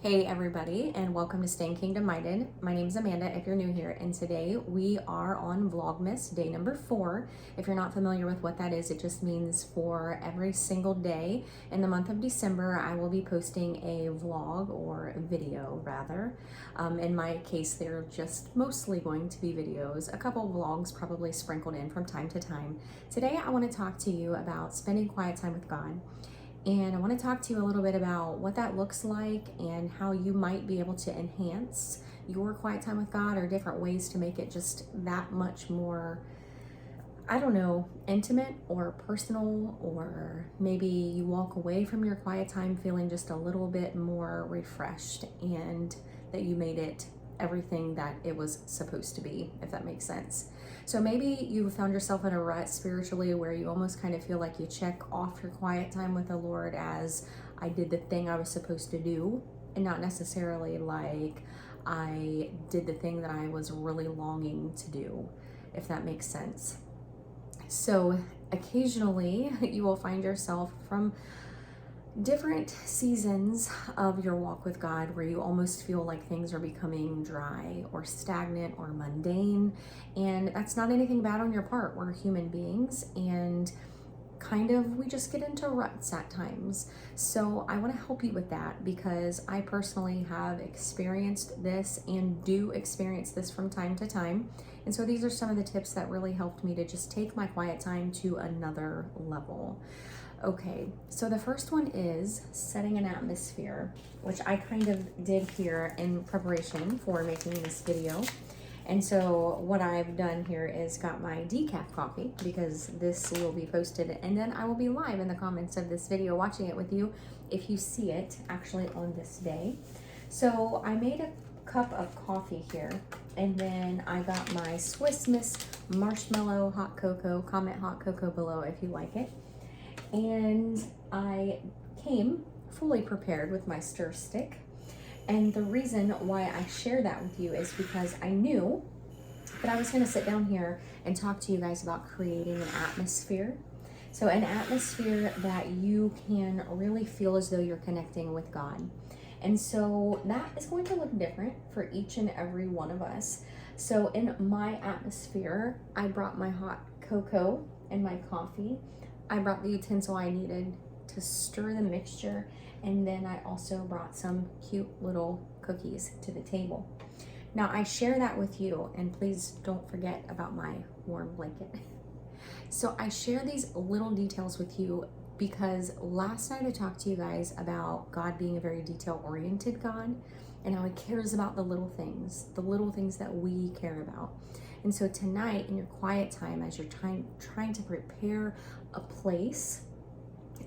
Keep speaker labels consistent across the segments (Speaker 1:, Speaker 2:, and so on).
Speaker 1: Hey everybody, and welcome to Staying Kingdom Minded. My name is Amanda if you're new here, and today we are on Vlogmas day number 4. If you're not familiar with what that is, it just means for every single day in the month of December, I will be posting a vlog or a video rather. In my case, they're just mostly going to be videos, a couple vlogs probably sprinkled in from time to time. Today I want to talk to you about spending quiet time with God. And I want to talk to you a little bit about what that looks like and how you might be able to enhance your quiet time with God, or different ways to make it just that much more, I don't know, intimate or personal, or maybe you walk away from your quiet time feeling just a little bit more refreshed and that you made it everything that it was supposed to be, if that makes sense. So maybe you found yourself in a rut spiritually where you almost kind of feel like you check off your quiet time with the Lord as I did the thing I was supposed to do, and not necessarily like I did the thing that I was really longing to do, if that makes sense. So occasionally you will find yourself from different seasons of your walk with God where you almost feel like things are becoming dry or stagnant or mundane, and that's not anything bad on your part. We're human beings, and we just get into ruts at times. So I want to help you with that because I personally have experienced this and do experience this from time to time. And so these are some of the tips that really helped me to just take my quiet time to another level. Okay, so the first one is setting an atmosphere, which I kind of did here in preparation for making this video. And so what I've done here is got my decaf coffee, because this will be posted and then I will be live in the comments of this video watching it with you if you see it actually on this day. So I made a cup of coffee here, and then I got my Swiss Miss marshmallow hot cocoa. Comment hot cocoa below if you like it. And I came fully prepared with my stir stick. And the reason why I share that with you is because I knew that I was going to sit down here and talk to you guys about creating an atmosphere. So an atmosphere that you can really feel as though you're connecting with God. And so that is going to look different for each and every one of us. So in my atmosphere, I brought my hot cocoa and my coffee. I brought the utensil I needed to stir the mixture, and then I also brought some cute little cookies to the table. Now I share that with you, and please don't forget about my warm blanket. So I share these little details with you because last night I talked to you guys about God being a very detail-oriented God, and how He cares about the little things that we care about. And so tonight, in your quiet time, as you're trying to prepare a place,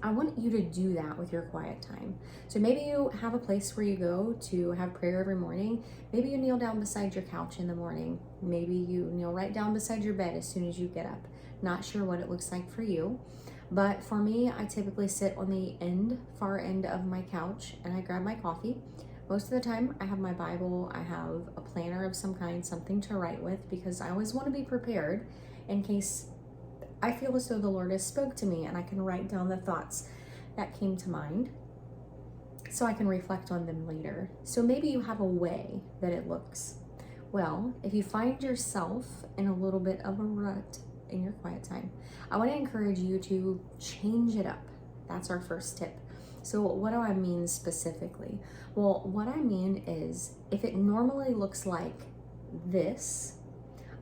Speaker 1: I want you to do that with your quiet time. So maybe you have a place where you go to have prayer every morning. Maybe you kneel down beside your couch in the morning. Maybe you kneel right down beside your bed as soon as you get up. Not sure what it looks like for you. But for me, I typically sit on the far end of my couch, and I grab my coffee. Most of the time, I have my Bible, I have a planner of some kind, something to write with, because I always want to be prepared in case I feel as though the Lord has spoke to me, and I can write down the thoughts that came to mind so I can reflect on them later. So maybe you have a way that it looks. Well, if you find yourself in a little bit of a rut in your quiet time, I want to encourage you to change it up. That's our first tip. So what do I mean specifically? Well, what I mean is, if it normally looks like this,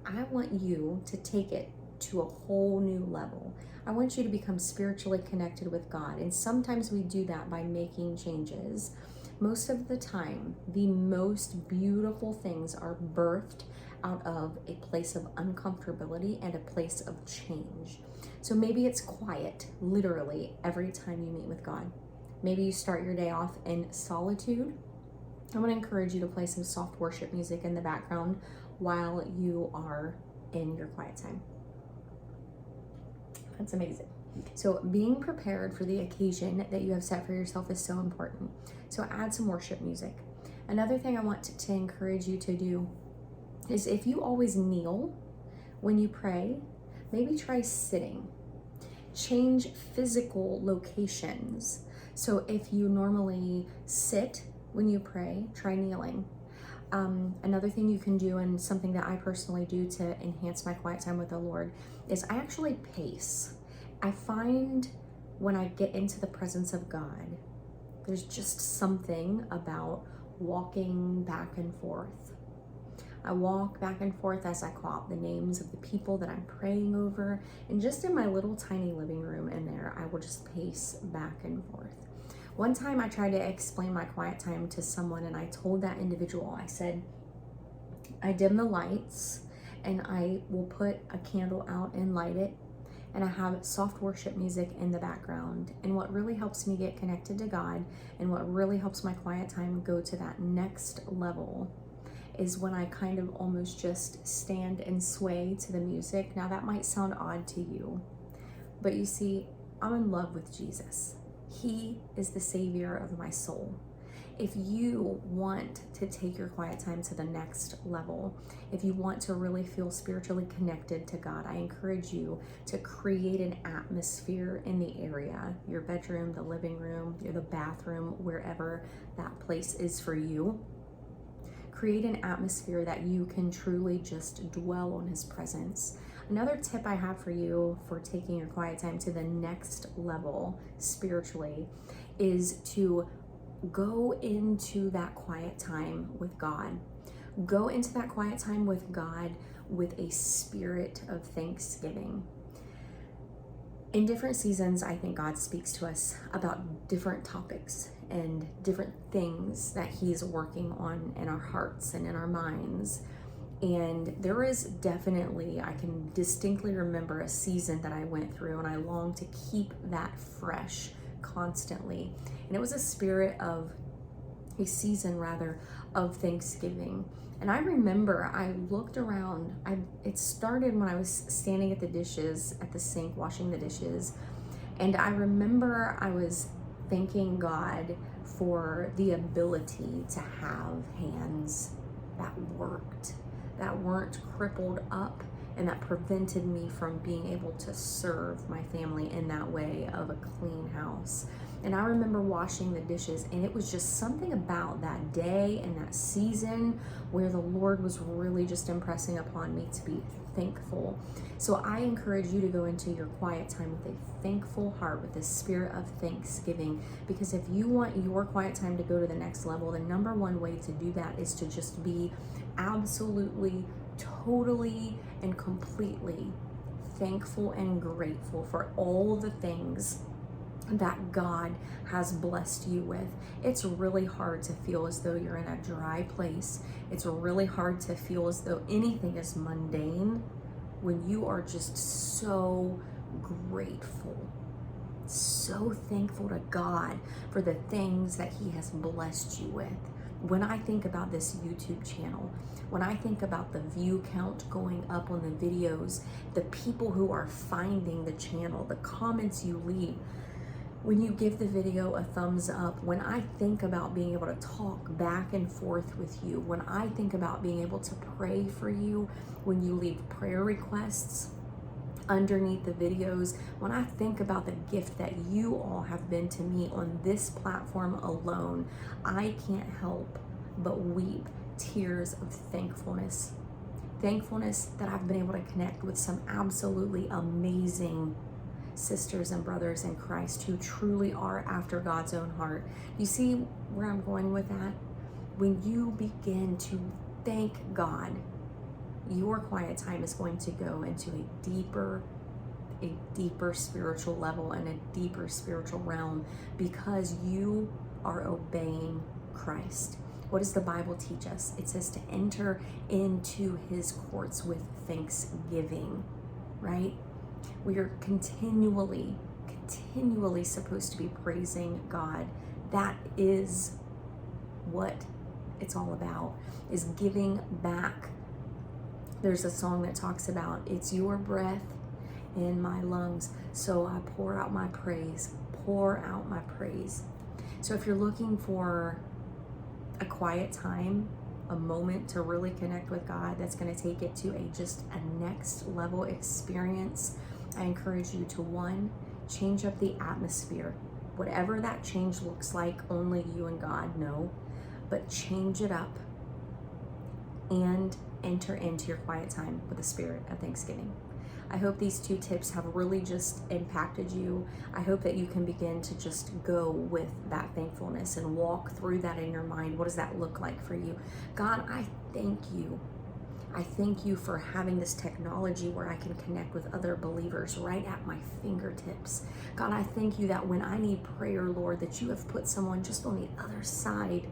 Speaker 1: I want you to take it to a whole new level. I want you to become spiritually connected with God. And sometimes we do that by making changes. Most of the time, the most beautiful things are birthed out of a place of uncomfortability and a place of change. So maybe it's quiet, literally, every time you meet with God. Maybe you start your day off in solitude. I want to encourage you to play some soft worship music in the background while you are in your quiet time. That's amazing. So being prepared for the occasion that you have set for yourself is so important. So add some worship music. Another thing I want to encourage you to do is, if you always kneel when you pray, maybe try sitting. Change physical locations. So if you normally sit when you pray, try kneeling. Another thing you can do, and something that I personally do to enhance my quiet time with the Lord, is I actually pace. I find when I get into the presence of God, there's just something about walking back and forth. I walk back and forth as I call out the names of the people that I'm praying over, and just in my little tiny living room in there, I will just pace back and forth. One time I tried to explain my quiet time to someone, and I told that individual, I said, I dim the lights and I will put a candle out and light it, and I have soft worship music in the background. And what really helps me get connected to God, and what really helps my quiet time go to that next level, is when I kind of almost just stand and sway to the music. Now that might sound odd to you, but you see, I'm in love with Jesus. He is the savior of my soul. If you want to take your quiet time to the next level, if you want to really feel spiritually connected to God, I encourage you to create an atmosphere in the area, your bedroom, the living room, the bathroom, wherever that place is for you. Create an atmosphere that you can truly just dwell on his presence. Another tip I have for you for taking your quiet time to the next level spiritually is to go into that quiet time with God. Go into that quiet time with God with a spirit of thanksgiving. In different seasons, I think God speaks to us about different topics and different things that he's working on in our hearts and in our minds. And there is definitely, I can distinctly remember a season that I went through, and I long to keep that fresh constantly. And it was a season of Thanksgiving. And I remember I looked around, it started when I was standing at the sink, washing the dishes. And I remember I was thanking God for the ability to have hands that worked, that weren't crippled up, and that prevented me from being able to serve my family in that way of a clean house. And I remember washing the dishes, and it was just something about that day and that season where the Lord was really just impressing upon me to be thankful. So I encourage you to go into your quiet time with a thankful heart, with a spirit of thanksgiving, because if you want your quiet time to go to the next level, the number one way to do that is to just be absolutely, totally, and completely thankful and grateful for all the things that God has blessed you with. It's really hard to feel as though you're in a dry place. It's really hard to feel as though anything is mundane when you are just so grateful, so thankful to God for the things that he has blessed you with. When I think about this YouTube channel, when I think about the view count going up on the videos, the people who are finding the channel, the comments you leave, when you give the video a thumbs up, when I think about being able to talk back and forth with you, when I think about being able to pray for you, when you leave prayer requests underneath the videos, when I think about the gift that you all have been to me on this platform alone, I can't help but weep tears of thankfulness. Thankfulness that I've been able to connect with some absolutely amazing sisters and brothers in Christ who truly are after God's own heart. You see where I'm going with that? When you begin to thank God, your quiet time is going to go into a deeper spiritual level and a deeper spiritual realm, because you are obeying Christ. What does the Bible teach us? It says to enter into his courts with thanksgiving, right? We are continually supposed to be praising God. That is what it's all about, is giving back. There's a song that talks about, it's your breath in my lungs, so I pour out my praise, pour out my praise. So if you're looking for a quiet time, a moment to really connect with God that's going to take it to a next level experience, I encourage you to, one, change up the atmosphere. Whatever that change looks like, only you and God know. but change it up and enter into your quiet time with the spirit of thanksgiving. I hope these 2 tips have really just impacted you. I hope that you can begin to just go with that thankfulness and walk through that in your mind. What does that look like for you? God, I thank you. I thank you for having this technology where I can connect with other believers right at my fingertips. God, I thank you that when I need prayer, Lord, that you have put someone just on the other side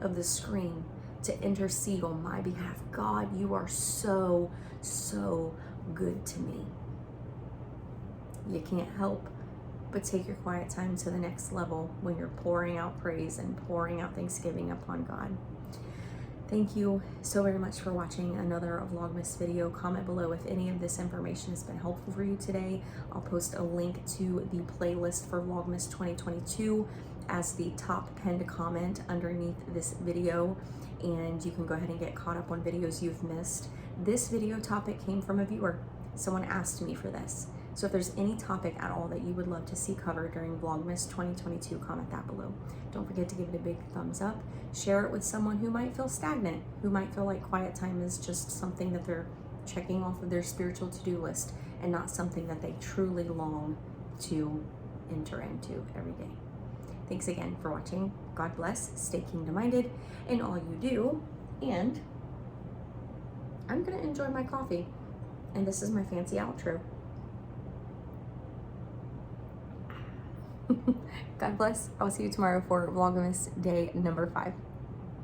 Speaker 1: of the screen to intercede on my behalf. God, you are so, so good to me. You can't help but take your quiet time to the next level when you're pouring out praise and pouring out thanksgiving upon God. Thank you so very much for watching another Vlogmas video. Comment below if any of this information has been helpful for you today. I'll post a link to the playlist for Vlogmas 2022 as the top pinned comment underneath this video, and you can go ahead and get caught up on videos you've missed. This video topic came from a viewer. Someone asked me for this. So if there's any topic at all that you would love to see covered during Vlogmas 2022, comment that below. Don't forget to give it a big thumbs up. Share it with someone who might feel stagnant, who might feel like quiet time is just something that they're checking off of their spiritual to-do list and not something that they truly long to enter into every day. Thanks again for watching. God bless, stay kingdom-minded in all you do, and I'm gonna enjoy my coffee. And this is my fancy outro. God bless. I'll see you tomorrow for Vlogmas day number 5.